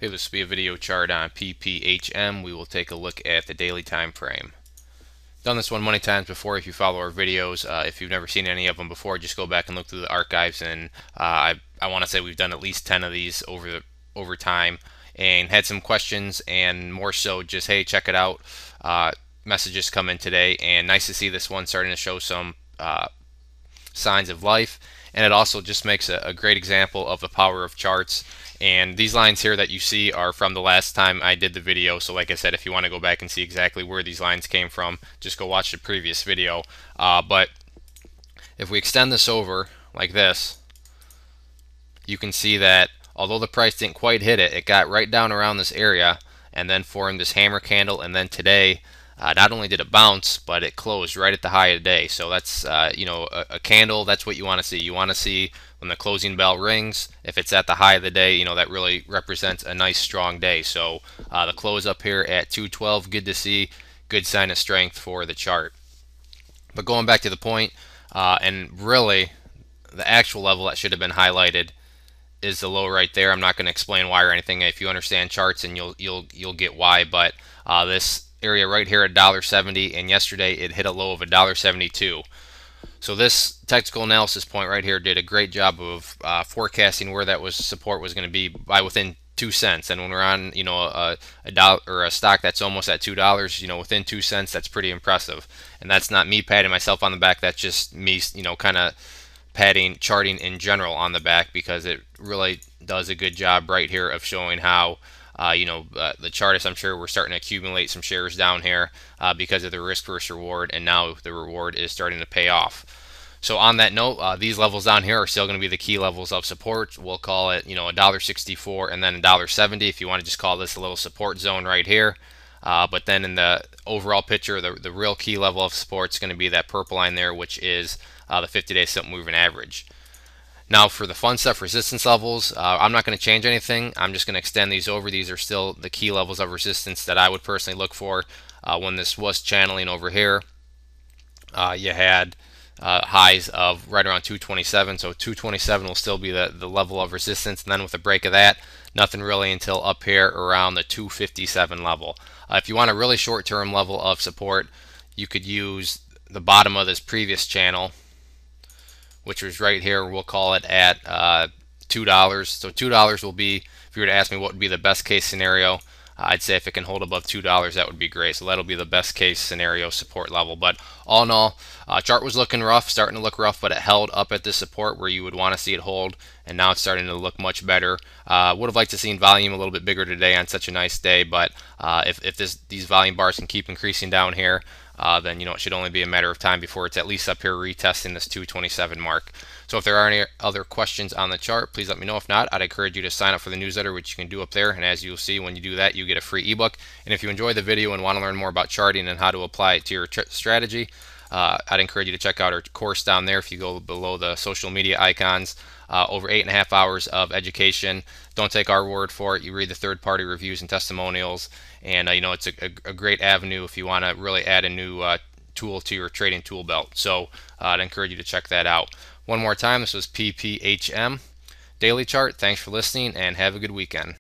Okay, this will be a video chart on PPHM. We will take a look at the daily time frame. Done this one many times before. If you follow our videos, if you've never seen any of them before, just go back and look through the archives. And I want to say we've done at least 10 of these over time, and had some questions, and more so just, hey, check it out. Messages come in today, and nice to see this one starting to show some signs of life. And it also just makes a great example of the power of charts. And these lines here that you see are from the last time I did the video. So like I said, if you want to go back and see exactly where these lines came from, just go watch the previous video. But if we extend this over like this, you can see that although the price didn't quite hit it, it got right down around this area and then formed this hammer candle. And then today, not only did it bounce, but it closed right at the high of the day. So that's a candle. That's what you want to see. You want to see when the closing bell rings, if it's at the high of the day, that really represents a nice strong day. So the close up here at 212, good to see, good sign of strength for the chart. But going back to the point, and really the actual level that should have been highlighted is the low right there. I'm not going to explain why or anything. If you understand charts, and you'll get why. But this area right here at $1.70, and yesterday it hit a low of $1.72. So this technical analysis point right here did a great job of forecasting where that support was going to be by within 2 cents. And when we're on a dollar or a stock that's almost at $2, within 2 cents, that's pretty impressive. And that's not me patting myself on the back. That's just me kind of patting charting in general on the back, because it really does a good job right here of showing how the chartists, I'm sure, we're starting to accumulate some shares down here because of the risk versus reward, and now the reward is starting to pay off. So on that note, these levels down here are still going to be the key levels of support. We'll call it $1.64 and then $1.70 if you want to just call this a little support zone right here. But then in the overall picture, the real key level of support is going to be that purple line there, which is the 50-day simple moving average. Now for the fun stuff, resistance levels, I'm not going to change anything. I'm just going to extend these over. These are still the key levels of resistance that I would personally look for. When this was channeling over here, you had highs of right around 227. So 227 will still be the level of resistance. And then with a break of that, nothing really until up here around the 257 level. If you want a really short-term level of support, you could use the bottom of this previous channel, which was right here. We'll call it at $2. So $2 will be, if you were to ask me what would be the best case scenario, I'd say if it can hold above $2, that would be great. So that'll be the best case scenario support level. But all in all, chart was looking rough, starting to look rough, but it held up at this support where you would want to see it hold, and now it's starting to look much better. Would have liked to seen volume a little bit bigger today on such a nice day, but if these volume bars can keep increasing down here, then it should only be a matter of time before it's at least up here retesting this 227 mark. So if there are any other questions on the chart, please let me know. If not, I'd encourage you to sign up for the newsletter, which you can do up there. And as you'll see, when you do that, you get a free ebook. And if you enjoy the video and want to learn more about charting and how to apply it to your strategy, I'd encourage you to check out our course down there. If you go below the social media icons, over 8.5 hours of education. Don't take our word for it. You read the third-party reviews and testimonials, and it's a great avenue if you want to really add a new tool to your trading tool belt. So I'd encourage you to check that out. One more time, this was PPHM Daily Chart. Thanks for listening, and have a good weekend.